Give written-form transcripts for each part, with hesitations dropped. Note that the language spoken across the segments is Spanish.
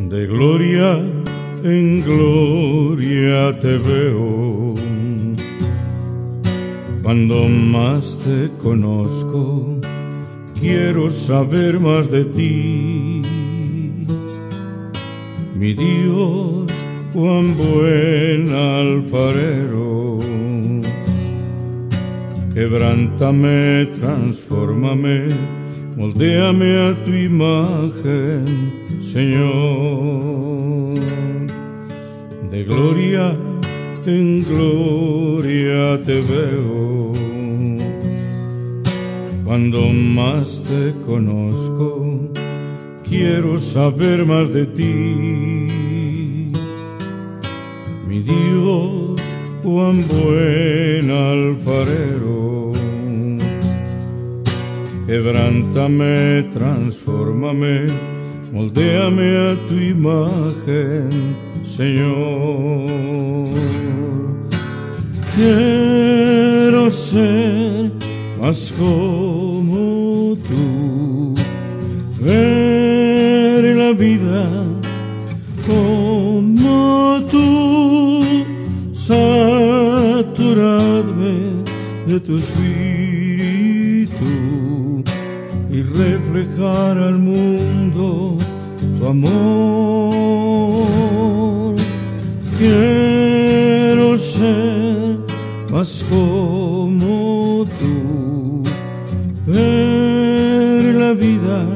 De gloria en gloria te veo, cuando más te conozco, quiero saber más de ti. Mi Dios, cuán buen alfarero, quebrántame, transfórmame, moldéame a tu imagen, Señor. De gloria en gloria te veo, cuando más te conozco, quiero saber más de ti. Mi Dios, cuán buen alfarero, quebrántame, transfórmame, moldéame a tu imagen, Señor. Quiero ser más como tú, ver la vida como tú, saturarme de tu espíritu y reflejar al mundo tu amor. Quiero ser más como tú, ver la vida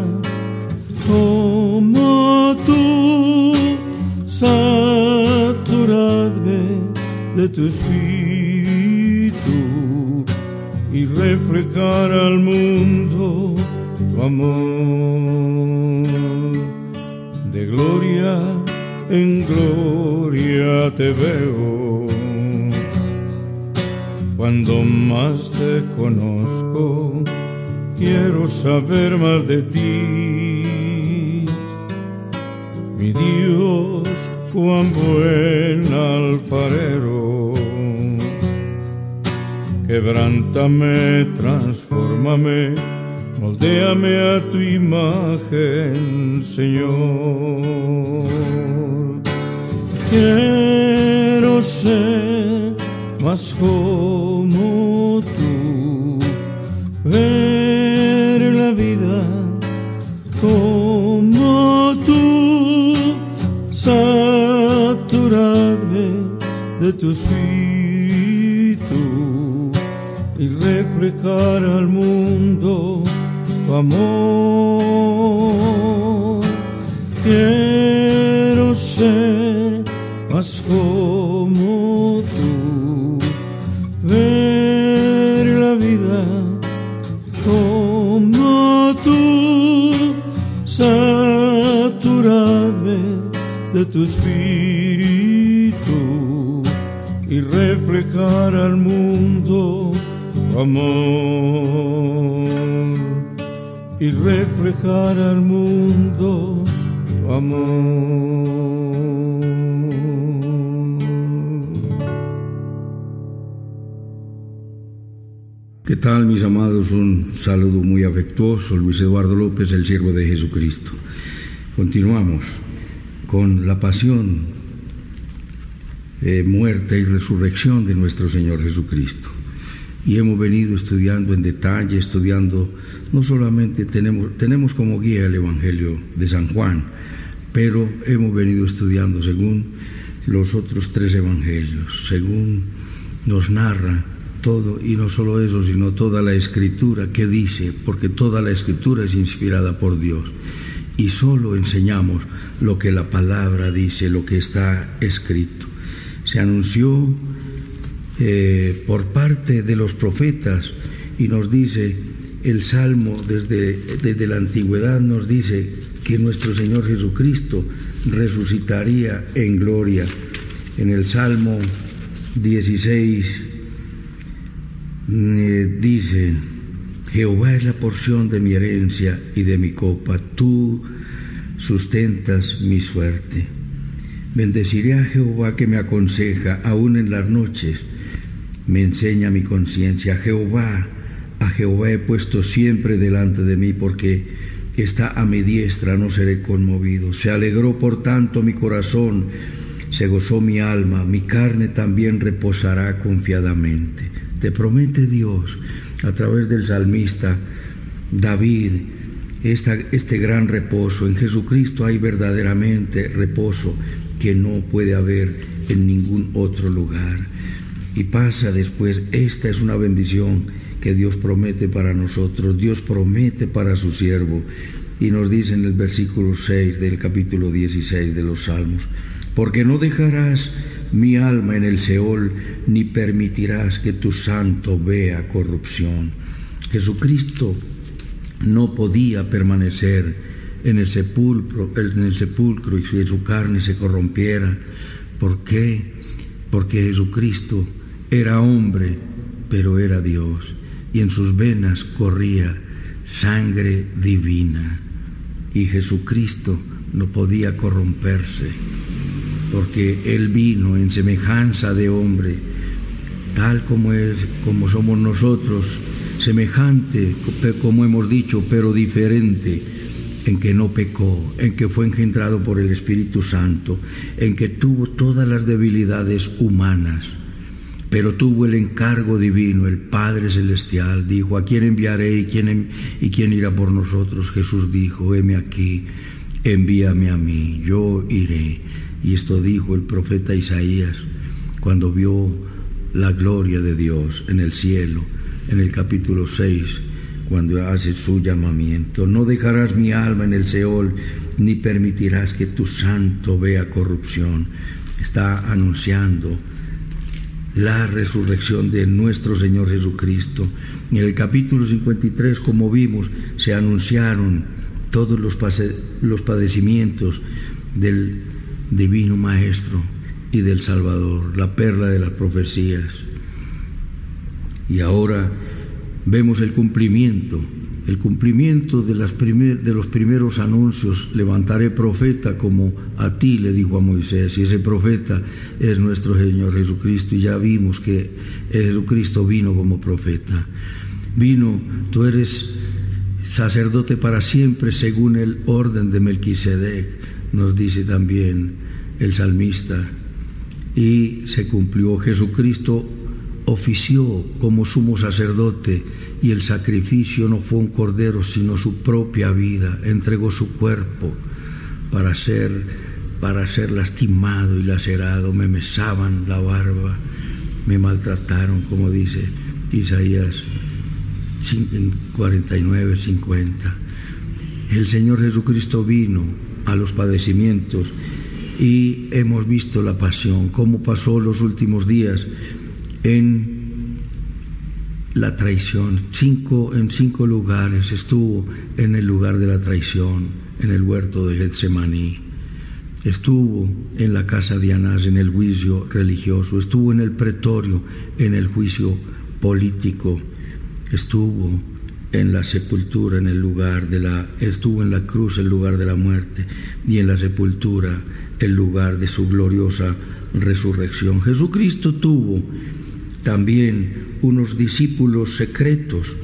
como tú, saturarme de tu espíritu y reflejar al mundo tu amor. De gloria en gloria te veo, cuando más te conozco, quiero saber más de ti. Mi Dios, cuán buen alfarero, quebrántame, transfórmame, moldéame a tu imagen, Señor. Quiero ser más como tú, ver la vida como tú, saturarme de tu espíritu y reflejar al mundo tu amor. Quiero ser más como tú, ver la vida como tú, saturarme de tu espíritu y reflejar al mundo tu amor, y reflejar al mundo tu amor. ¿Qué tal, mis amados? Un saludo muy afectuoso. Luis Eduardo López, el siervo de Jesucristo. Continuamos con la pasión, muerte y resurrección de nuestro Señor Jesucristo. Y hemos venido estudiando en detalle, no solamente tenemos como guía el Evangelio de San Juan, pero hemos venido estudiando según los otros tres evangelios, según nos narra todo, y no solo eso, sino toda la Escritura que dice, porque toda la Escritura es inspirada por Dios, y solo enseñamos lo que la palabra dice, lo que está escrito. Se anunció por parte de los profetas, y nos dice el Salmo, desde la antigüedad nos dice que nuestro Señor Jesucristo resucitaría en gloria. En el Salmo 16 dice: Jehová es la porción de mi herencia y de mi copa, tú sustentas mi suerte. Bendeciré a Jehová que me aconseja, aún en las noches me enseña mi conciencia. A Jehová he puesto siempre delante de mí, porque está a mi diestra, no seré conmovido. Se alegró por tanto mi corazón, se gozó mi alma, mi carne también reposará confiadamente. Te promete Dios a través del salmista David este gran reposo. En Jesucristo hay verdaderamente reposo que no puede haber en ningún otro lugar. Y pasa después, esta es una bendición que Dios promete para nosotros, Dios promete para su siervo, y nos dice en el versículo 6 del capítulo 16 de los Salmos: porque no dejarás mi alma en el Seol, ni permitirás que tu santo vea corrupción. Jesucristo no podía permanecer en el sepulcro y que su carne se corrompiera. ¿Por qué? Porque Jesucristo era hombre, pero era Dios, y en sus venas corría sangre divina, y Jesucristo no podía corromperse, porque Él vino en semejanza de hombre, tal como somos nosotros, semejante, como hemos dicho, pero diferente, en que no pecó, en que fue engendrado por el Espíritu Santo, en que tuvo todas las debilidades humanas, pero tuvo el encargo divino. El Padre Celestial dijo: ¿a quién enviaré y quién irá por nosotros? Jesús dijo: heme aquí, envíame a mí, yo iré. Y esto dijo el profeta Isaías cuando vio la gloria de Dios en el cielo, en el capítulo 6, cuando hace su llamamiento: no dejarás mi alma en el Seol, ni permitirás que tu santo vea corrupción. Está anunciando la resurrección de nuestro Señor Jesucristo. En el capítulo 53, como vimos, se anunciaron todos los padecimientos del Divino Maestro y del Salvador, la perla de las profecías. Y ahora vemos el cumplimiento de los primeros anuncios: levantaré profeta como a ti, le dijo a Moisés, y ese profeta es nuestro Señor Jesucristo. Y ya vimos que Jesucristo vino como profeta. Tú eres sacerdote para siempre según el orden de Melquisedec, nos dice también el salmista, y se cumplió. Jesucristo ofició como sumo sacerdote, y el sacrificio no fue un cordero, sino su propia vida. Entregó su cuerpo para ser lastimado y lacerado. Me mesaban la barba, me maltrataron, como dice Isaías 49:50. El Señor Jesucristo vino a los padecimientos, y hemos visto la pasión, cómo pasó los últimos días en la traición. En 5 lugares estuvo: en el lugar de la traición, en el huerto de Getsemaní, estuvo en la casa de Anás, en el juicio religioso, estuvo en el pretorio, en el juicio político, estuvo en la sepultura, estuvo en la cruz, el lugar de la muerte, y en la sepultura, el lugar de su gloriosa resurrección. Jesucristo tuvo también unos discípulos secretos,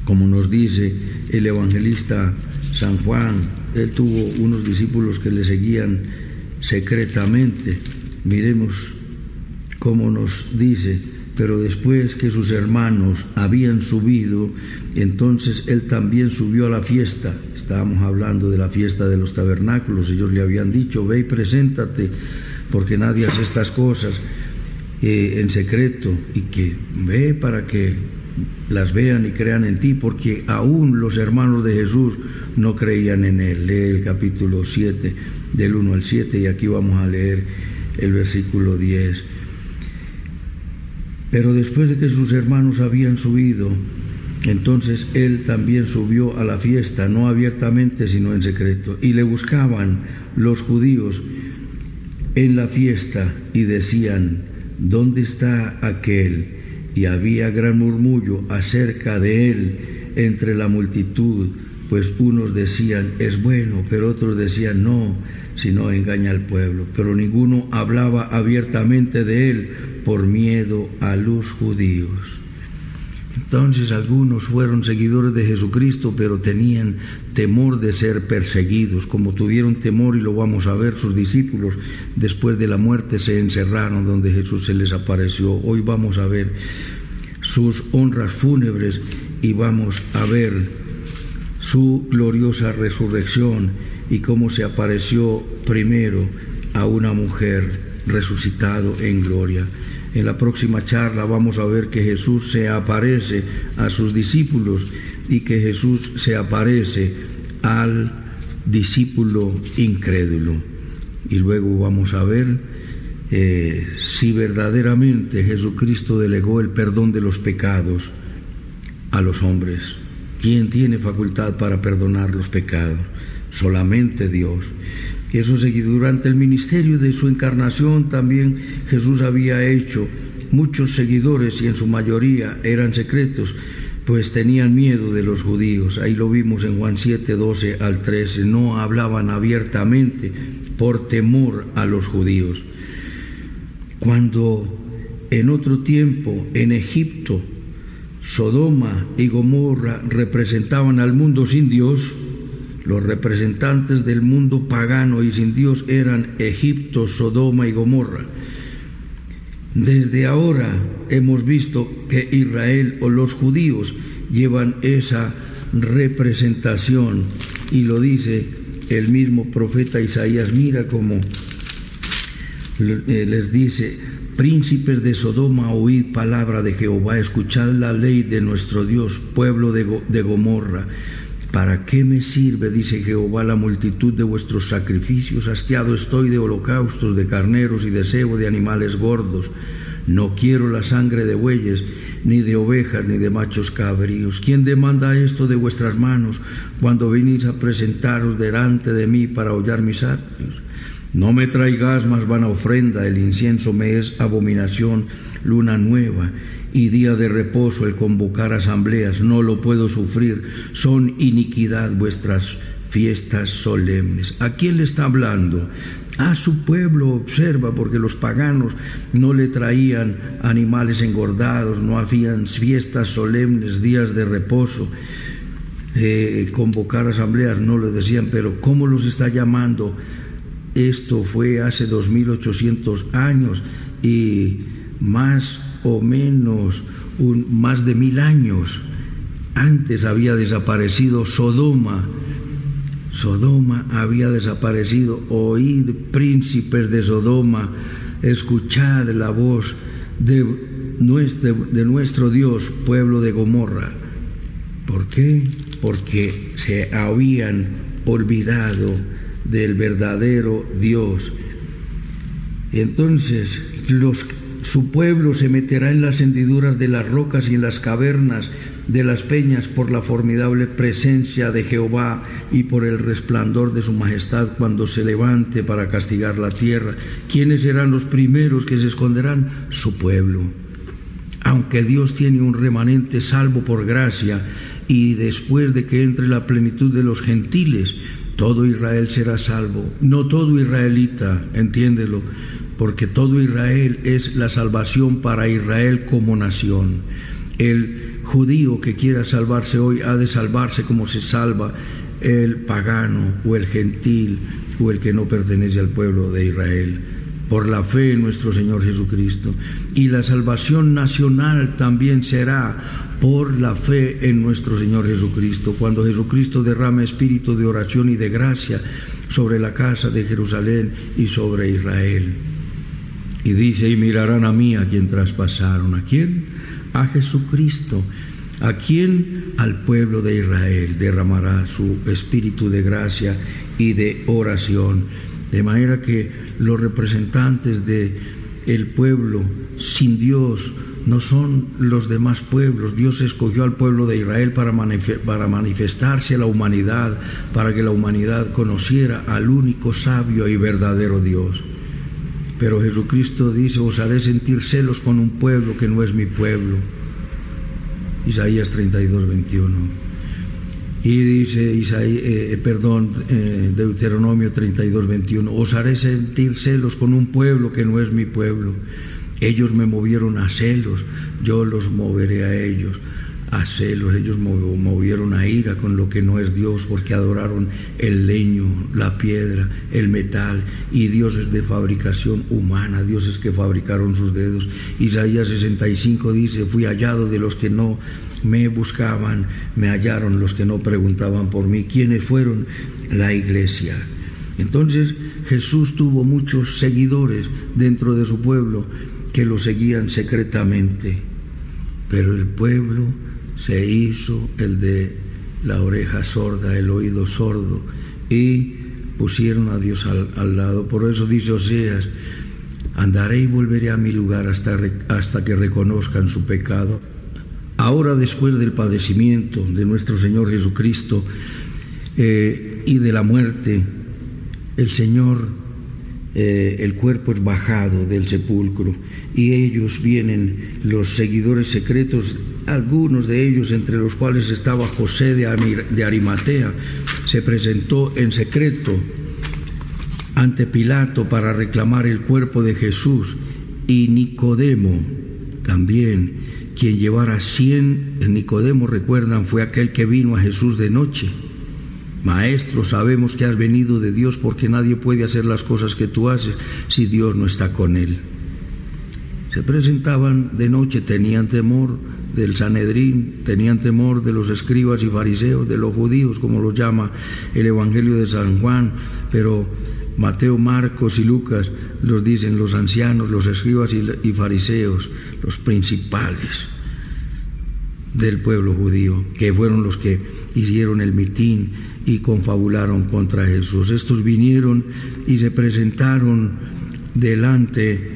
como nos dice el evangelista San Juan. Él tuvo unos discípulos que le seguían secretamente. Miremos cómo nos dice: pero después que sus hermanos habían subido, entonces él también subió a la fiesta. Estábamos hablando de la fiesta de los tabernáculos. Ellos le habían dicho: ve y preséntate, porque nadie hace estas cosas en secreto, y que ve para que las vean y crean en ti, porque aún los hermanos de Jesús no creían en él. Lee el capítulo 7 del 1 al 7, y aquí vamos a leer el versículo 10. Pero después de que sus hermanos habían subido, entonces él también subió a la fiesta, no abiertamente sino en secreto. Y le buscaban los judíos en la fiesta y decían: ¿dónde está aquel? Y había gran murmullo acerca de él entre la multitud, pues unos decían: es bueno, pero otros decían: no, sino engaña al pueblo. Pero ninguno hablaba abiertamente de él por miedo a los judíos. Entonces algunos fueron seguidores de Jesucristo, pero tenían temor de ser perseguidos. Como tuvieron temor, y lo vamos a ver, sus discípulos después de la muerte se encerraron donde Jesús se les apareció. Hoy vamos a ver sus honras fúnebres y vamos a ver su gloriosa resurrección y cómo se apareció primero a una mujer resucitado en gloria. En la próxima charla vamos a ver que Jesús se aparece a sus discípulos y que Jesús se aparece al discípulo incrédulo. Y luego vamos a ver si verdaderamente Jesucristo delegó el perdón de los pecados a los hombres. ¿Quién tiene facultad para perdonar los pecados? Solamente Dios. Eso durante el ministerio de su encarnación también Jesús había hecho muchos seguidores y en su mayoría eran secretos, pues tenían miedo de los judíos. Ahí lo vimos en Juan 7, 12 al 13. No hablaban abiertamente por temor a los judíos. Cuando en otro tiempo en Egipto Sodoma y Gomorra representaban al mundo sin Dios, los representantes del mundo pagano y sin Dios eran Egipto, Sodoma y Gomorra. Desde ahora hemos visto que Israel o los judíos llevan esa representación, y lo dice el mismo profeta Isaías. Mira cómo les dice: príncipes de Sodoma, oíd palabra de Jehová, escuchad la ley de nuestro Dios, pueblo de Gomorra. ¿Para qué me sirve, dice Jehová, la multitud de vuestros sacrificios? Hastiado estoy de holocaustos, de carneros y de cebo de animales gordos. No quiero la sangre de bueyes, ni de ovejas, ni de machos cabríos. ¿Quién demanda esto de vuestras manos cuando venís a presentaros delante de mí para hollar mis atrios? No me traigas más vana ofrenda, el incienso me es abominación, luna nueva y día de reposo, el convocar asambleas, no lo puedo sufrir, son iniquidad vuestras fiestas solemnes. ¿A quién le está hablando? A su pueblo. Observa, porque los paganos no le traían animales engordados, no hacían fiestas solemnes, días de reposo, convocar asambleas, no lo decían. Pero ¿cómo los está llamando? Esto fue hace 2800 años y más o menos más de 1000 años antes había desaparecido Sodoma. Sodoma había desaparecido. Oíd, príncipes de Sodoma, escuchad la voz de nuestro Dios, pueblo de Gomorra. ¿Por qué? Porque se habían olvidado del verdadero Dios. Y entonces su pueblo se meterá en las hendiduras de las rocas y en las cavernas de las peñas por la formidable presencia de Jehová y por el resplandor de su majestad cuando se levante para castigar la tierra. ¿Quiénes serán los primeros que se esconderán? Su pueblo. Aunque Dios tiene un remanente salvo por gracia, y después de que entre la plenitud de los gentiles, todo Israel será salvo. No todo israelita, entiéndelo, porque todo Israel es la salvación para Israel como nación. El judío que quiera salvarse hoy ha de salvarse como se salva el pagano o el gentil o el que no pertenece al pueblo de Israel, por la fe en nuestro Señor Jesucristo. Y la salvación nacional también será por la fe en nuestro Señor Jesucristo, cuando Jesucristo derrame espíritu de oración y de gracia sobre la casa de Jerusalén y sobre Israel. Y dice: y mirarán a mí a quien traspasaron. ¿A quién? A Jesucristo. ¿A quién? Al pueblo de Israel. Derramará su espíritu de gracia y de oración. De manera que los representantes del pueblo sin Dios no son los demás pueblos. Dios escogió al pueblo de Israel para manifestarse a la humanidad, para que la humanidad conociera al único sabio y verdadero Dios. Pero Jesucristo dice: os haré sentir celos con un pueblo que no es mi pueblo. Isaías 32, 21. Y dice Deuteronomio 32, 21. Os haré sentir celos con un pueblo que no es mi pueblo. Ellos me movieron a celos, yo los moveré a ellos. a celos, ellos movieron a ira con lo que no es Dios, porque adoraron el leño, la piedra, el metal, y dioses de fabricación humana, dioses que fabricaron sus dedos. Isaías 65 dice: fui hallado de los que no me buscaban, me hallaron los que no preguntaban por mí. ¿Quiénes fueron? La iglesia. Entonces Jesús tuvo muchos seguidores dentro de su pueblo que lo seguían secretamente, pero el pueblo se hizo el de la oreja sorda, el oído sordo, y pusieron a Dios al lado. Por eso dice Oseas: andaré y volveré a mi lugar hasta que reconozcan su pecado. Ahora, después del padecimiento de nuestro Señor Jesucristo y de la muerte, el Señor, el cuerpo es bajado del sepulcro, y ellos vienen, los seguidores secretos, algunos de ellos, entre los cuales estaba José de Arimatea, se presentó en secreto ante Pilato para reclamar el cuerpo de Jesús, y Nicodemo también, quien llevara 100, Nicodemo, recuerdan, fue aquel que vino a Jesús de noche. Maestro, sabemos que has venido de Dios, porque nadie puede hacer las cosas que tú haces si Dios no está con él. Se presentaban de noche, tenían temor del Sanedrín, tenían temor de los escribas y fariseos, de los judíos, como los llama el Evangelio de San Juan, pero Mateo, Marcos y Lucas los dicen los ancianos, los escribas y fariseos, los principales del pueblo judío, que fueron los que hicieron el mitín y confabularon contra Jesús. Estos vinieron y se presentaron delante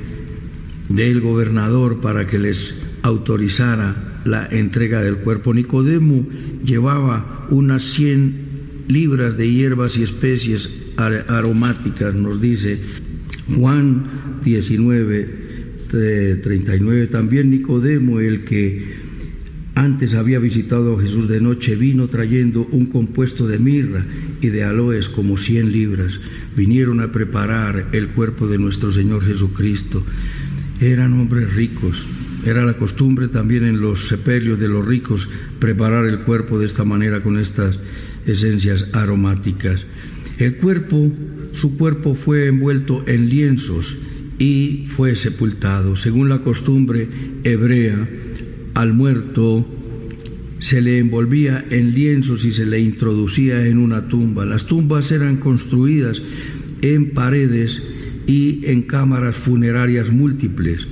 del gobernador para que les autorizara la entrega del cuerpo. Nicodemo llevaba unas 100 libras de hierbas y especies aromáticas, nos dice Juan 19:39. También Nicodemo, el que antes había visitado a Jesús de noche, vino trayendo un compuesto de mirra y de aloes, como 100 libras. Vinieron a preparar el cuerpo de nuestro Señor Jesucristo. Eran hombres ricos. Era la costumbre también en los sepelios de los ricos preparar el cuerpo de esta manera, con estas esencias aromáticas. Su cuerpo fue envuelto en lienzos y fue sepultado. Según la costumbre hebrea, al muerto se le envolvía en lienzos y se le introducía en una tumba. Las tumbas eran construidas en paredes y en cámaras funerarias múltiples.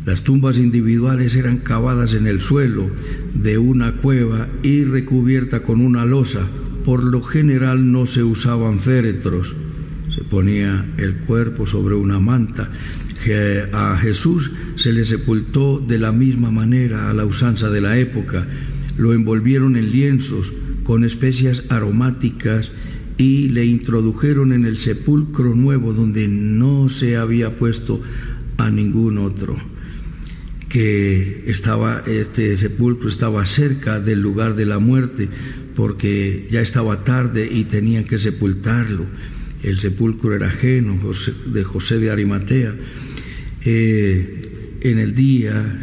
Las tumbas individuales eran cavadas en el suelo de una cueva y recubierta con una losa. Por lo general no se usaban féretros, se ponía el cuerpo sobre una manta. A Jesús se le sepultó de la misma manera, a la usanza de la época. Lo envolvieron en lienzos con especias aromáticas y le introdujeron en el sepulcro nuevo, donde no se había puesto a ningún otro. Este sepulcro estaba cerca del lugar de la muerte, porque ya estaba tarde y tenían que sepultarlo. El sepulcro era ajeno, de José de Arimatea. En el día,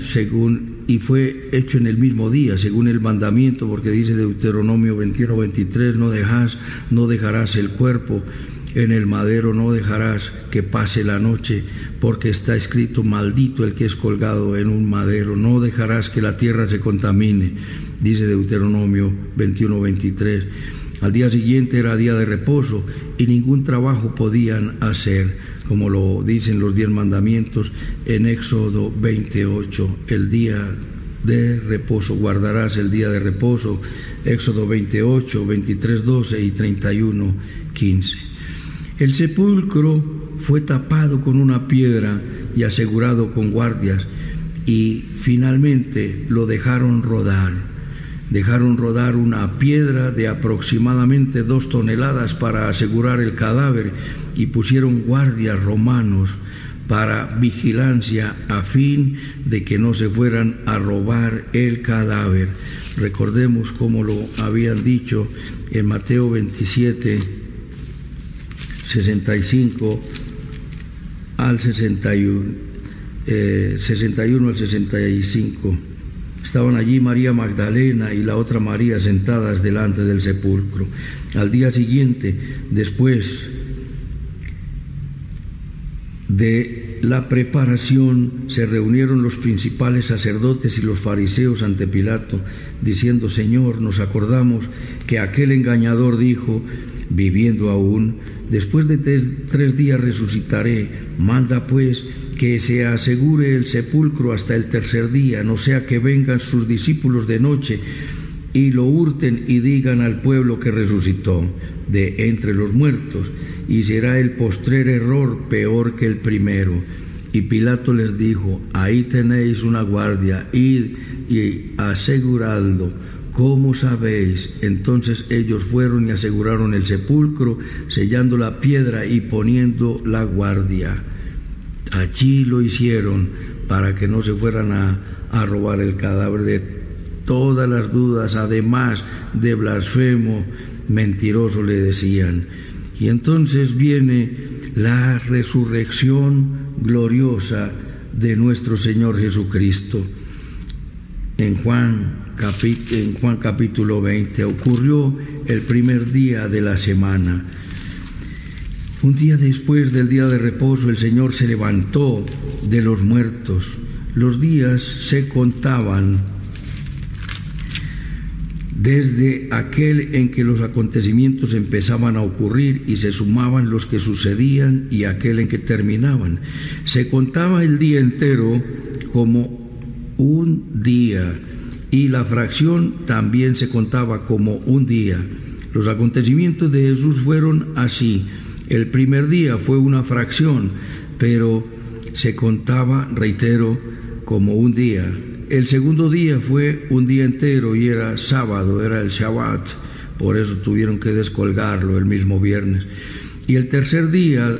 y fue hecho en el mismo día, según el mandamiento, porque dice Deuteronomio 21:23, no dejarás el cuerpo en el madero, no dejarás que pase la noche, porque está escrito: maldito el que es colgado en un madero. No dejarás que la tierra se contamine, dice Deuteronomio 21:23. Al día siguiente era día de reposo y ningún trabajo podían hacer, como lo dicen los 10 mandamientos en Éxodo 28. El día de reposo, guardarás el día de reposo, Éxodo 28, 23:12 y 31:15. El sepulcro fue tapado con una piedra y asegurado con guardias, y finalmente lo dejaron rodar. Dejaron rodar una piedra de aproximadamente 2 toneladas para asegurar el cadáver, y pusieron guardias romanos para vigilancia, a fin de que no se fueran a robar el cadáver. Recordemos como lo habían dicho en Mateo 27, 65 al 61, 61 al 65. Estaban allí María Magdalena y la otra María sentadas delante del sepulcro. Al día siguiente, después de la preparación, se reunieron los principales sacerdotes y los fariseos ante Pilato, diciendo: Señor, nos acordamos que aquel engañador dijo, viviendo aún, después de 3 días resucitaré. Manda pues que se asegure el sepulcro hasta el 3er día, no sea que vengan sus discípulos de noche y lo hurten y digan al pueblo que resucitó de entre los muertos, y será el postrer error peor que el primero. Y Pilato les dijo: ahí tenéis una guardia, id y aseguradlo, ¿cómo sabéis? Entonces ellos fueron y aseguraron el sepulcro, sellando la piedra y poniendo la guardia. Allí lo hicieron para que no se fueran a robar el cadáver. De todas las dudas, además de blasfemo, mentiroso le decían. Y entonces viene la resurrección gloriosa de nuestro Señor Jesucristo. En Juan capítulo 20 ocurrió el primer día de la semana. Un día después del día de reposo, el Señor se levantó de los muertos. Los días se contaban desde aquel en que los acontecimientos empezaban a ocurrir y se sumaban los que sucedían y aquel en que terminaban. Se contaba el día entero como un día, y la fracción también se contaba como un día. Los acontecimientos de Jesús fueron así. El primer día fue una fracción, pero se contaba, reitero, como un día. El segundo día fue un día entero y era sábado, era el Shabbat, por eso tuvieron que descolgarlo el mismo viernes. Y el tercer día,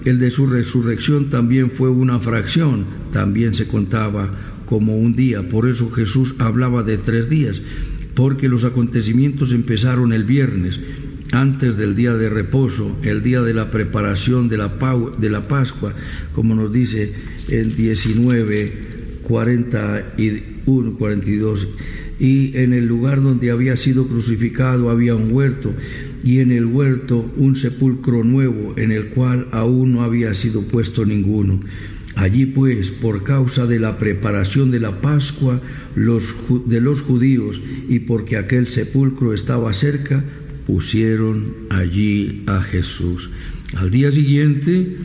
el de su resurrección, también fue una fracción, también se contaba como un día. Por eso Jesús hablaba de 3 días, porque los acontecimientos empezaron el viernes, antes del día de reposo, el día de la preparación de la Pascua, como nos dice en 19:41, 42. Y en el lugar donde había sido crucificado había un huerto, y en el huerto un sepulcro nuevo, en el cual aún no había sido puesto ninguno. Allí pues, por causa de la preparación de la Pascua de los judíos, y porque aquel sepulcro estaba cerca, pusieron allí a Jesús. Al día siguiente,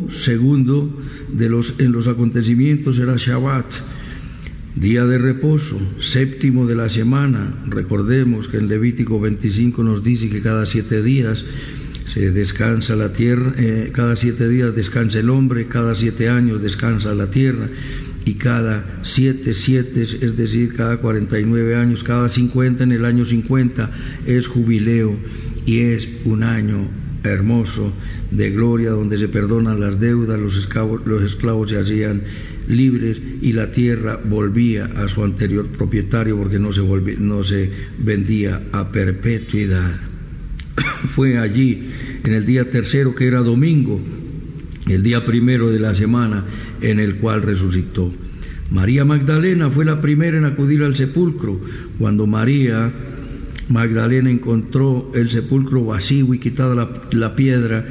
segundo en los acontecimientos, era Shabbat, día de reposo, 7º de la semana. Recordemos que en Levítico 25 nos dice que cada 7 días se descansa la tierra, cada 7 días descansa el hombre, cada 7 años descansa la tierra, y cada 7, es decir, cada 49 años, cada 50, en el año 50 es jubileo, y es un año hermoso de gloria donde se perdonan las deudas, los esclavos se hacían libres y la tierra volvía a su anterior propietario, porque no se vendía a perpetuidad. Fue allí, en el día tercero, que era domingo, el día primero de la semana, en el cual resucitó. María Magdalena fue la primera en acudir al sepulcro. Cuando María Magdalena encontró el sepulcro vacío y quitada la piedra,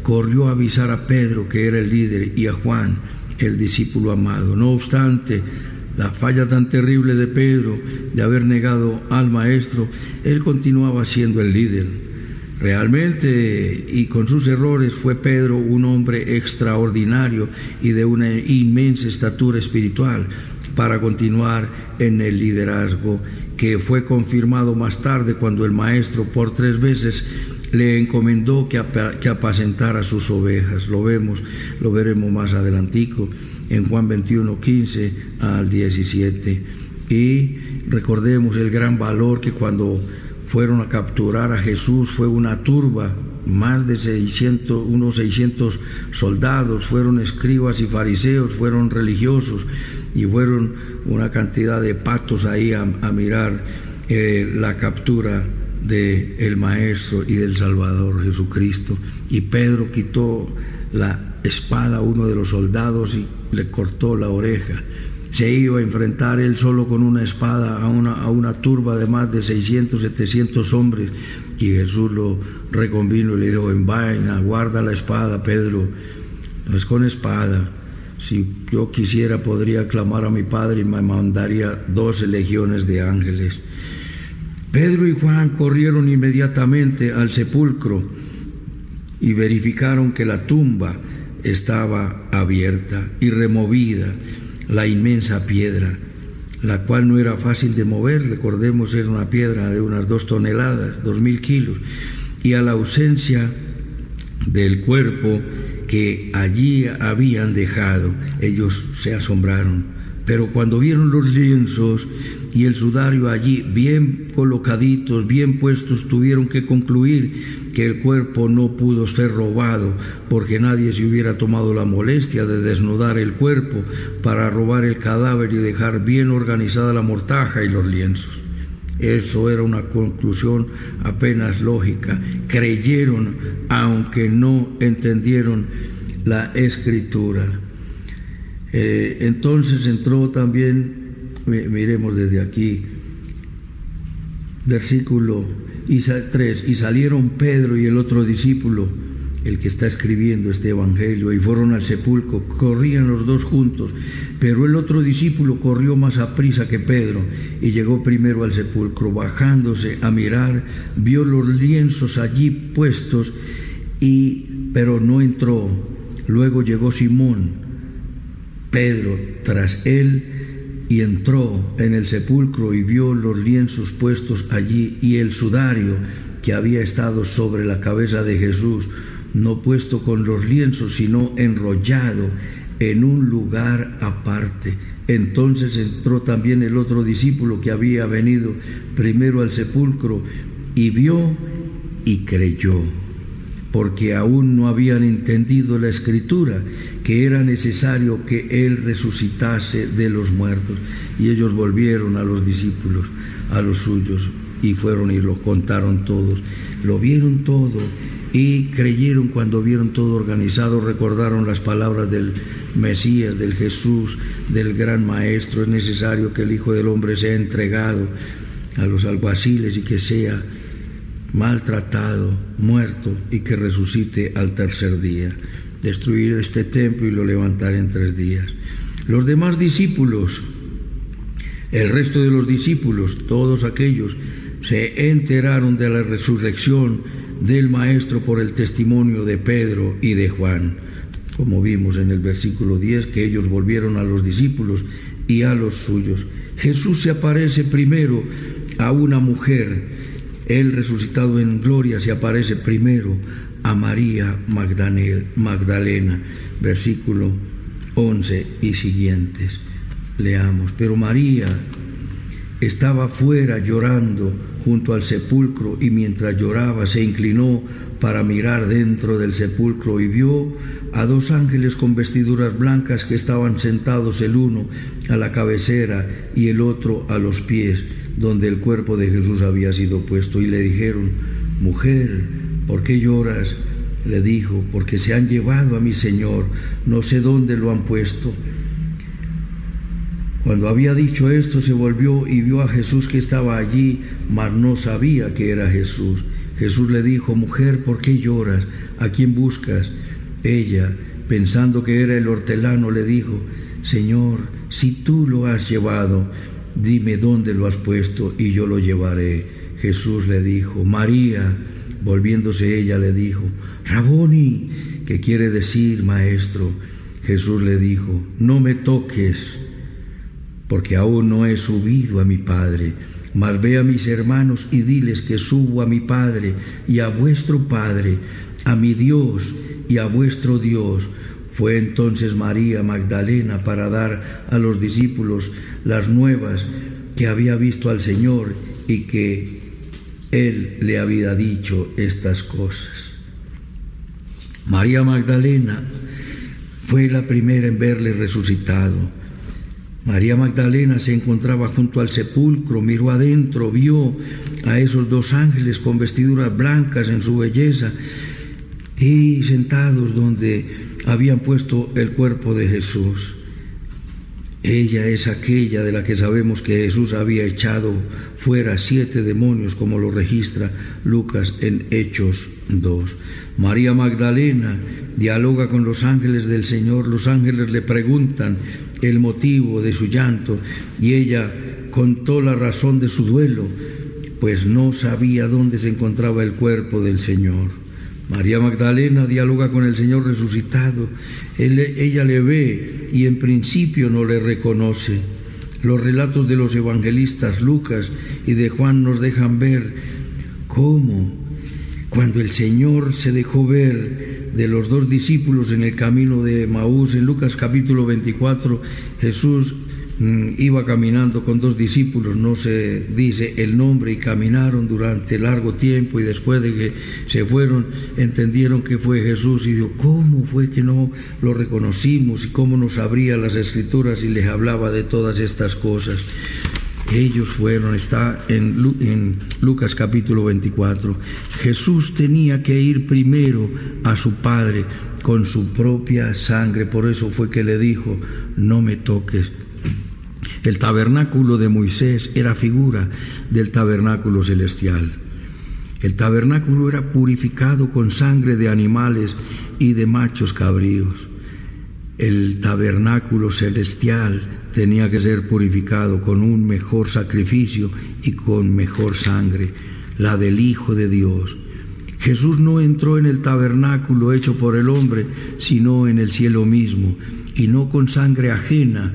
corrió a avisar a Pedro, que era el líder, y a Juan, el discípulo amado. No obstante la falla tan terrible de Pedro de haber negado al Maestro, él continuaba siendo el líder. Realmente, y con sus errores, fue Pedro un hombre extraordinario y de una inmensa estatura espiritual para continuar en el liderazgo, que fue confirmado más tarde cuando el Maestro por 3 veces le encomendó que apacentara sus ovejas. Lo veremos más adelantico en Juan 21:15 al 17. Y recordemos el gran valor que cuando fueron a capturar a Jesús fue una turba, más de 600 soldados, fueron escribas y fariseos, fueron religiosos, y fueron una cantidad de patos ahí a mirar la captura del Maestro y del Salvador Jesucristo. Y Pedro quitó la espada a uno de los soldados y le cortó la oreja. se iba a enfrentar él solo con una espada a una turba de más de 600, 700 hombres. Y Jesús lo reconvino y le dijo: en vaina, guarda la espada, Pedro, no es con espada. Si yo quisiera, podría clamar a mi Padre y me mandaría 12 legiones de ángeles. Pedro y Juan corrieron inmediatamente al sepulcro y verificaron que la tumba estaba abierta y removida la inmensa piedra, la cual no era fácil de mover. Recordemos, era una piedra de unas 2 toneladas, 2000 kilos, y a la ausencia del cuerpo que allí habían dejado, ellos se asombraron. Pero cuando vieron los lienzos y el sudario allí bien colocaditos, bien puestos, tuvieron que concluir que el cuerpo no pudo ser robado, porque nadie se hubiera tomado la molestia de desnudar el cuerpo para robar el cadáver y dejar bien organizada la mortaja y los lienzos. Eso era una conclusión apenas lógica. Creyeron, aunque no entendieron la Escritura. Entonces entró también, miremos desde aquí, versículo 3, y salieron Pedro y el otro discípulo, el que está escribiendo este evangelio, y fueron al sepulcro. Corrían los dos juntos, pero el otro discípulo corrió más aprisa que Pedro y llegó primero al sepulcro. Bajándose a mirar, vio los lienzos allí puestos, pero no entró. Luego llegó Simón Pedro tras él y entró en el sepulcro y vio los lienzos puestos allí y el sudario que había estado sobre la cabeza de Jesús, no puesto con los lienzos, sino enrollado en un lugar aparte. Entonces entró también el otro discípulo que había venido primero al sepulcro y vio y creyó, porque aún no habían entendido la Escritura, que era necesario que Él resucitase de los muertos. Y ellos volvieron a los discípulos, a los suyos, y fueron y lo contaron todos. Lo vieron todo y creyeron. Cuando vieron todo organizado, recordaron las palabras del Mesías, del Jesús, del gran Maestro. Es necesario que el Hijo del Hombre sea entregado a los alguaciles y que sea maltratado, muerto, y que resucite al tercer día. Destruir este templo y lo levantaré en 3 días. Los demás discípulos, el resto de los discípulos, todos aquellos, se enteraron de la resurrección del Maestro por el testimonio de Pedro y de Juan, como vimos en el versículo 10, que ellos volvieron a los discípulos y a los suyos. Jesús se aparece primero a una mujer. Él, resucitado en gloria, se aparece primero a María Magdalena, versículo 11 y siguientes. Leamos: pero María estaba fuera llorando junto al sepulcro, y mientras lloraba se inclinó para mirar dentro del sepulcro y vio a 2 ángeles con vestiduras blancas que estaban sentados, el uno a la cabecera y el otro a los pies, donde el cuerpo de Jesús había sido puesto. Y le dijeron: mujer, ¿por qué lloras? Le dijo: porque se han llevado a mi Señor, no sé dónde lo han puesto. Cuando había dicho esto, se volvió y vio a Jesús que estaba allí, mas no sabía que era Jesús. Jesús le dijo: mujer, ¿por qué lloras? ¿A quién buscas? Ella, pensando que era el hortelano, le dijo: Señor, si tú lo has llevado, dime dónde lo has puesto y yo lo llevaré. Jesús le dijo: María. Volviéndose ella le dijo: Raboni, que quiere decir maestro. Jesús le dijo: no me toques, porque aún no he subido a mi Padre, mas ve a mis hermanos y diles que subo a mi Padre y a vuestro Padre, a mi Dios y a vuestro Dios. Fue entonces María Magdalena para dar a los discípulos las nuevas que había visto al Señor y que Él le había dicho estas cosas. María Magdalena fue la primera en verle resucitado. María Magdalena se encontraba junto al sepulcro, miró adentro, vio a esos 2 ángeles con vestiduras blancas en su belleza y sentados donde habían puesto el cuerpo de Jesús. Ella es aquella de la que sabemos que Jesús había echado fuera 7 demonios, como lo registra Lucas en Hechos 2. María Magdalena dialoga con los ángeles del Señor. Los ángeles le preguntan el motivo de su llanto y ella contó la razón de su duelo, pues no sabía dónde se encontraba el cuerpo del Señor. María Magdalena dialoga con el Señor resucitado. Ella le ve y en principio no le reconoce. Los relatos de los evangelistas Lucas y de Juan nos dejan ver cómo, cuando el Señor se dejó ver de los 2 discípulos en el camino de Emaús, en Lucas capítulo 24, Jesús iba caminando con 2 discípulos, no se dice el nombre, y caminaron durante largo tiempo, y después de que se fueron entendieron que fue Jesús, y dijo: ¿cómo fue que no lo reconocimos? Y cómo nos abría las Escrituras y les hablaba de todas estas cosas. Ellos fueron, está en Lucas capítulo 24. Jesús tenía que ir primero a su Padre con su propia sangre, por eso fue que le dijo: no me toques. El tabernáculo de Moisés era figura del tabernáculo celestial. El tabernáculo era purificado con sangre de animales y de machos cabríos. El tabernáculo celestial tenía que ser purificado con un mejor sacrificio y con mejor sangre, la del Hijo de Dios. Jesús no entró en el tabernáculo hecho por el hombre, sino en el cielo mismo, y no con sangre ajena,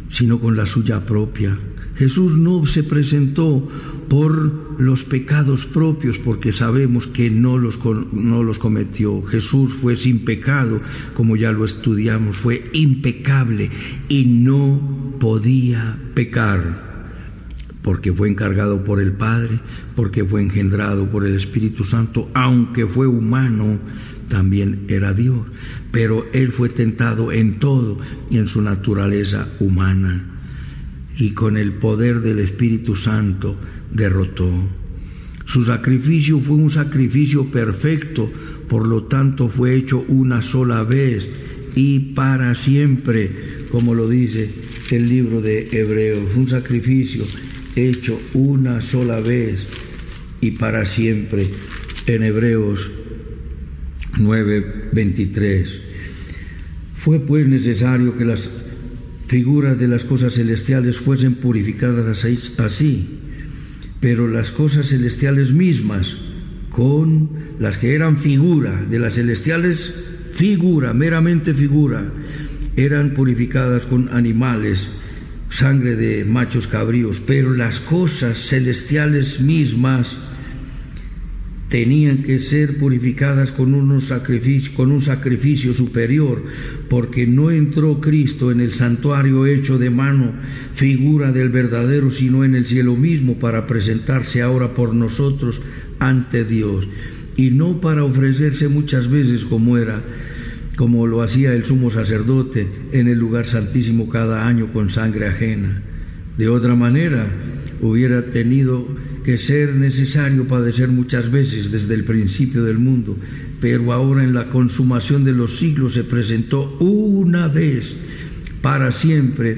sino con la suya propia. Jesús no se presentó por los pecados propios, porque sabemos que no los cometió. Jesús fue sin pecado, como ya lo estudiamos, fue impecable y no podía pecar, porque fue encargado por el Padre, porque fue engendrado por el Espíritu Santo. Aunque fue humano, también era Dios, pero Él fue tentado en todo y en su naturaleza humana, y con el poder del Espíritu Santo derrotó. Su sacrificio fue un sacrificio perfecto, por lo tanto fue hecho una sola vez y para siempre, como lo dice el libro de Hebreos, un sacrificio hecho una sola vez y para siempre, en Hebreos 9:23. Fue pues necesario que las figuras de las cosas celestiales fuesen purificadas así, pero las cosas celestiales mismas, con las que eran figura de las celestiales, figura, meramente figura, eran purificadas con animales, sangre de machos cabríos, pero las cosas celestiales mismas tenían que ser purificadas con un sacrificio superior, porque no entró Cristo en el santuario hecho de mano, figura del verdadero, sino en el cielo mismo, para presentarse ahora por nosotros ante Dios, y no para ofrecerse muchas veces como lo hacía el sumo sacerdote en el lugar santísimo cada año con sangre ajena. De otra manera, hubiera tenido que ser necesario padecer muchas veces desde el principio del mundo, pero ahora en la consumación de los siglos se presentó una vez para siempre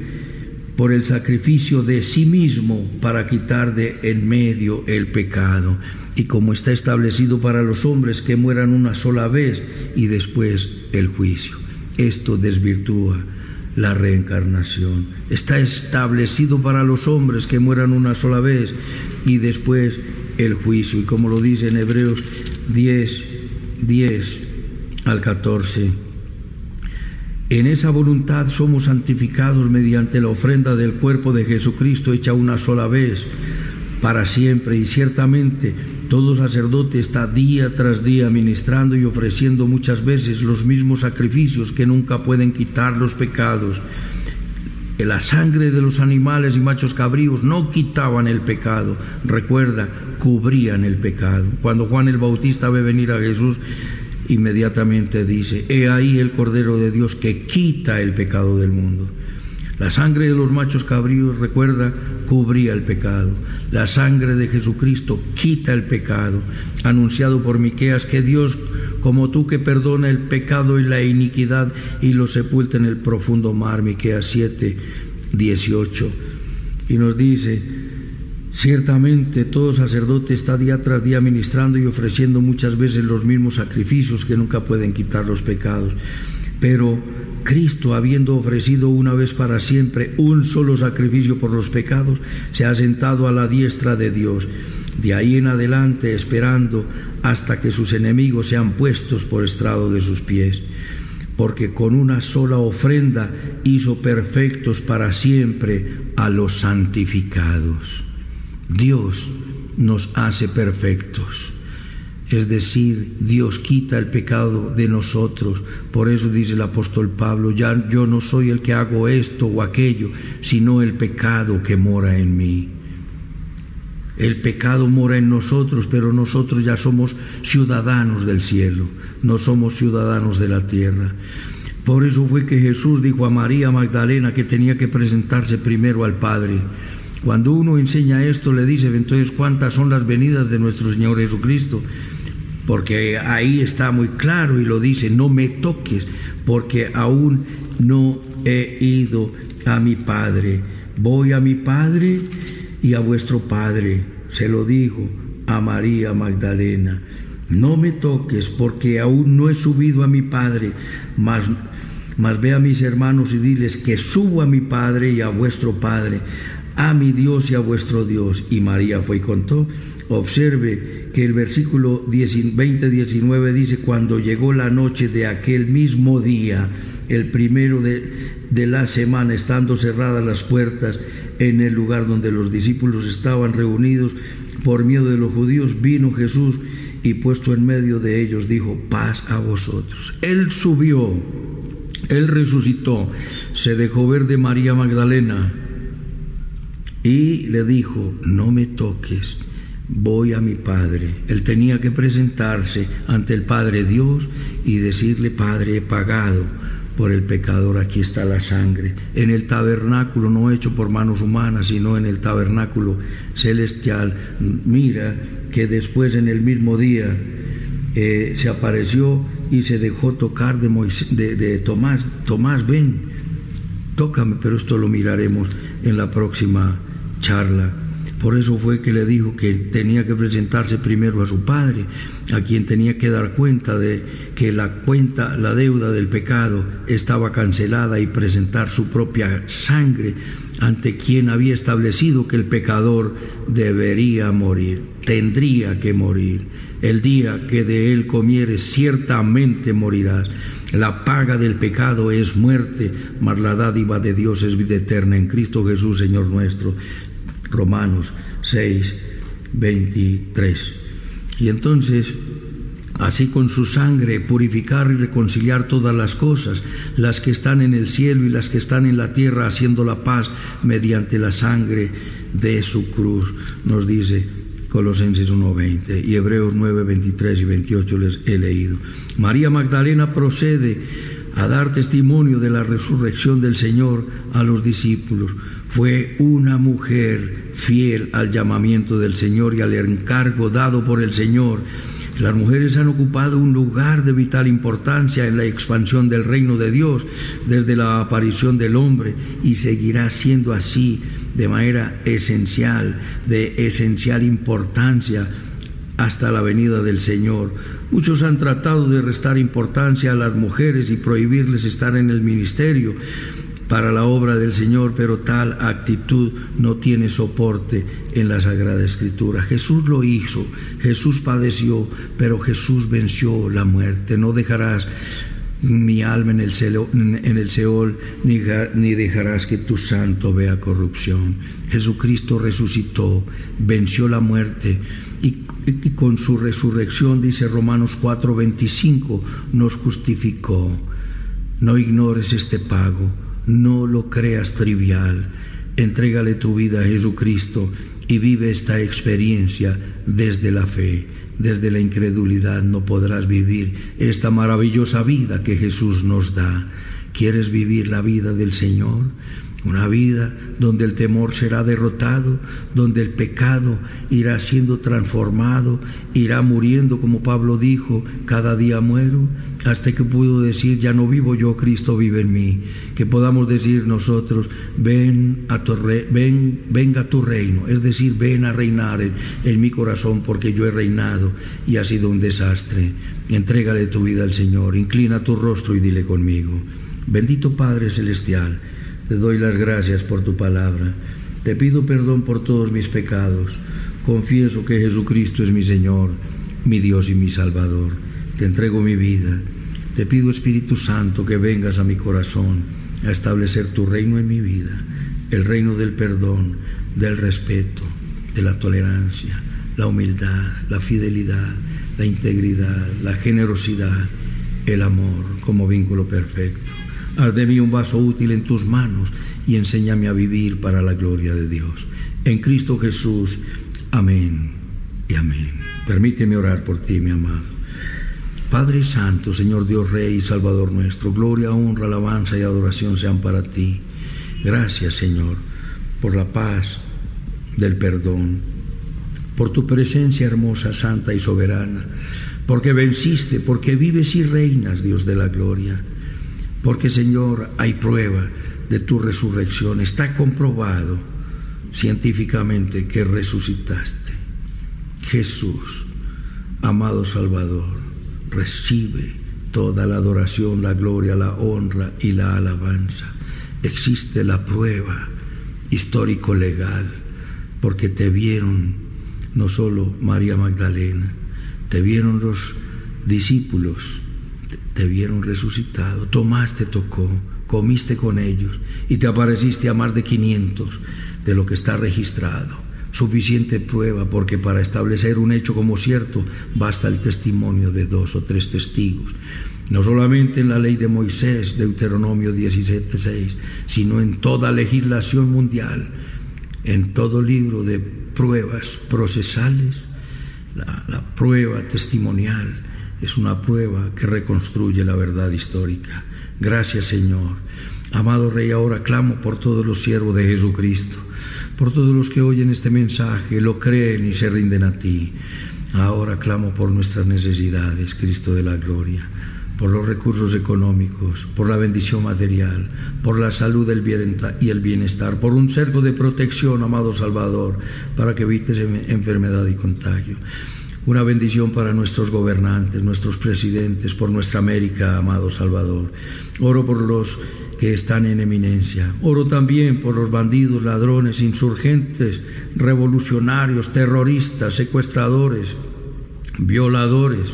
por el sacrificio de sí mismo para quitar de en medio el pecado. Y como está establecido para los hombres que mueran una sola vez y después el juicio, esto desvirtúa la reencarnación. Está establecido para los hombres que mueran una sola vez y después el juicio. Y como lo dice en Hebreos 10 al 14, en esa voluntad somos santificados mediante la ofrenda del cuerpo de Jesucristo hecha una sola vez para siempre. Y ciertamente todo sacerdote está día tras día ministrando y ofreciendo muchas veces los mismos sacrificios que nunca pueden quitar los pecados. La sangre de los animales y machos cabríos no quitaban el pecado, recuerda, cubrían el pecado. Cuando Juan el Bautista ve venir a Jesús, inmediatamente dice: he ahí el Cordero de Dios que quita el pecado del mundo. La sangre de los machos cabríos, recuerda, cubría el pecado. La sangre de Jesucristo quita el pecado. Anunciado por Miqueas que Dios, como tú, que perdona el pecado y la iniquidad y lo sepulta en el profundo mar. Miqueas 7, 18, y nos dice: ciertamente todo sacerdote está día tras día ministrando y ofreciendo muchas veces los mismos sacrificios que nunca pueden quitar los pecados. Pero Cristo, habiendo ofrecido una vez para siempre un solo sacrificio por los pecados, se ha sentado a la diestra de Dios. De ahí en adelante, esperando hasta que sus enemigos sean puestos por estrado de sus pies. Porque con una sola ofrenda hizo perfectos para siempre a los santificados. Dios nos hace perfectos, es decir, Dios quita el pecado de nosotros. Por eso dice el apóstol Pablo: ya yo no soy el que hago esto o aquello, sino el pecado que mora en mí. El pecado mora en nosotros, pero nosotros ya somos ciudadanos del cielo, no somos ciudadanos de la tierra. Por eso fue que Jesús dijo a María Magdalena que tenía que presentarse primero al Padre. Cuando uno enseña esto, le dice: entonces, ¿cuántas son las venidas de nuestro Señor Jesucristo? Porque ahí está muy claro y lo dice: no me toques, porque aún no he ido a mi Padre. Voy a mi Padre y a vuestro Padre. Se lo dijo a María Magdalena: no me toques, porque aún no he subido a mi Padre, mas ve a mis hermanos y diles que subo a mi Padre y a vuestro Padre, a mi Dios y a vuestro Dios. Y María fue y contó. Observe que el versículo 20-19 dice: cuando llegó la noche de aquel mismo día, el primero de la semana, estando cerradas las puertas en el lugar donde los discípulos estaban reunidos por miedo de los judíos, vino Jesús y puesto en medio de ellos dijo: paz a vosotros. Él subió, Él resucitó, se dejó ver de María Magdalena y le dijo: no me toques, voy a mi Padre. Él tenía que presentarse ante el Padre Dios y decirle: Padre, he pagado por el pecador, aquí está la sangre. En el tabernáculo, no hecho por manos humanas, sino en el tabernáculo celestial. Mira que después, en el mismo día, se apareció y se dejó tocar de Tomás. Tomás, ven, tócame. Pero esto lo miraremos en la próxima charla. Por eso fue que le dijo que tenía que presentarse primero a su Padre, a quien tenía que dar cuenta de que la deuda del pecado estaba cancelada, y presentar su propia sangre ante quien había establecido que el pecador debería morir, tendría que morir. El día que de él comieres, ciertamente morirás. La paga del pecado es muerte, mas la dádiva de Dios es vida eterna en Cristo Jesús, Señor nuestro. Romanos 6:23. Y entonces, así con su sangre, purificar y reconciliar todas las cosas, las que están en el cielo y las que están en la tierra, haciendo la paz mediante la sangre de su cruz, nos dice Colosenses 1:20, y Hebreos 9:23 y 28 les he leído. María Magdalena procede a dar testimonio de la resurrección del Señor a los discípulos. Fue una mujer fiel al llamamiento del Señor y al encargo dado por el Señor. Las mujeres han ocupado un lugar de vital importancia en la expansión del reino de Dios desde la aparición del hombre, y seguirá siendo así de manera esencial, de esencial importancia, hasta la venida del Señor. Muchos han tratado de restar importancia a las mujeres y prohibirles estar en el ministerio para la obra del Señor, pero tal actitud no tiene soporte en la Sagrada Escritura. Jesús lo hizo, Jesús padeció, pero Jesús venció la muerte. No dejarás mi alma en el Seol, ni dejarás que tu santo vea corrupción. Jesucristo resucitó, venció la muerte, y con su resurrección, dice Romanos 4:25, nos justificó. No ignores este pago, no lo creas trivial. Entrégale tu vida a Jesucristo y vive esta experiencia desde la fe. Desde la incredulidad no podrás vivir esta maravillosa vida que Jesús nos da. ¿Quieres vivir la vida del Señor? Una vida donde el temor será derrotado, donde el pecado irá siendo transformado, irá muriendo, como Pablo dijo, cada día muero, hasta que puedo decir, ya no vivo yo, Cristo vive en mí. Que podamos decir nosotros, venga a tu reino, es decir, ven a reinar en mi corazón, porque yo he reinado y ha sido un desastre. Entrégale tu vida al Señor, inclina tu rostro y dile conmigo: bendito Padre Celestial, te doy las gracias por tu palabra. Te pido perdón por todos mis pecados. Confieso que Jesucristo es mi Señor, mi Dios y mi Salvador. Te entrego mi vida. Te pido, Espíritu Santo, que vengas a mi corazón a establecer tu reino en mi vida. El reino del perdón, del respeto, de la tolerancia, la humildad, la fidelidad, la integridad, la generosidad, el amor como vínculo perfecto. Haz de mí un vaso útil en tus manos y enséñame a vivir para la gloria de Dios. En Cristo Jesús. Amén y amén. Permíteme orar por ti, mi amado. Padre Santo, Señor Dios Rey y Salvador nuestro, gloria, honra, alabanza y adoración sean para ti. Gracias, Señor, por la paz del perdón, por tu presencia hermosa, santa y soberana, porque venciste, porque vives y reinas, Dios de la gloria. Porque, Señor, hay prueba de tu resurrección. Está comprobado científicamente que resucitaste. Jesús, amado Salvador, recibe toda la adoración, la gloria, la honra y la alabanza. Existe la prueba histórico-legal, porque te vieron no solo María Magdalena, te vieron los discípulos, te vieron resucitado. Tomás te tocó, comiste con ellos y te apareciste a más de 500 de lo que está registrado. Suficiente prueba, porque para establecer un hecho como cierto basta el testimonio de 2 o 3 testigos. No solamente en la ley de Moisés, Deuteronomio 17:6, sino en toda legislación mundial, en todo libro de pruebas procesales. La prueba testimonial es una prueba que reconstruye la verdad histórica. Gracias, Señor. Amado Rey, ahora clamo por todos los siervos de Jesucristo, por todos los que oyen este mensaje, lo creen y se rinden a ti. Ahora clamo por nuestras necesidades, Cristo de la gloria, por los recursos económicos, por la bendición material, por la salud y el bienestar, por un cerco de protección, amado Salvador, para que evites enfermedad y contagio. Una bendición para nuestros gobernantes, nuestros presidentes, por nuestra América, amado Salvador. Oro por los que están en eminencia. Oro también por los bandidos, ladrones, insurgentes, revolucionarios, terroristas, secuestradores, violadores,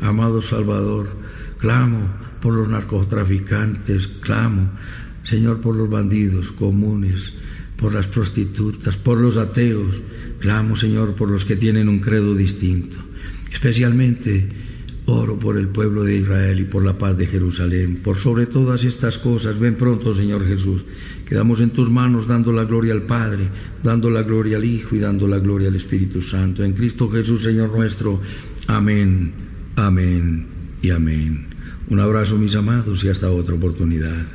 amado Salvador. Clamo por los narcotraficantes, clamo, Señor, por los bandidos comunes, por las prostitutas, por los ateos. Clamo, Señor, por los que tienen un credo distinto. Especialmente oro por el pueblo de Israel y por la paz de Jerusalén. Por sobre todas estas cosas, ven pronto, Señor Jesús. Quedamos en tus manos dando la gloria al Padre, dando la gloria al Hijo y dando la gloria al Espíritu Santo. En Cristo Jesús, Señor nuestro. Amén, amén y amén. Un abrazo, mis amados, y hasta otra oportunidad.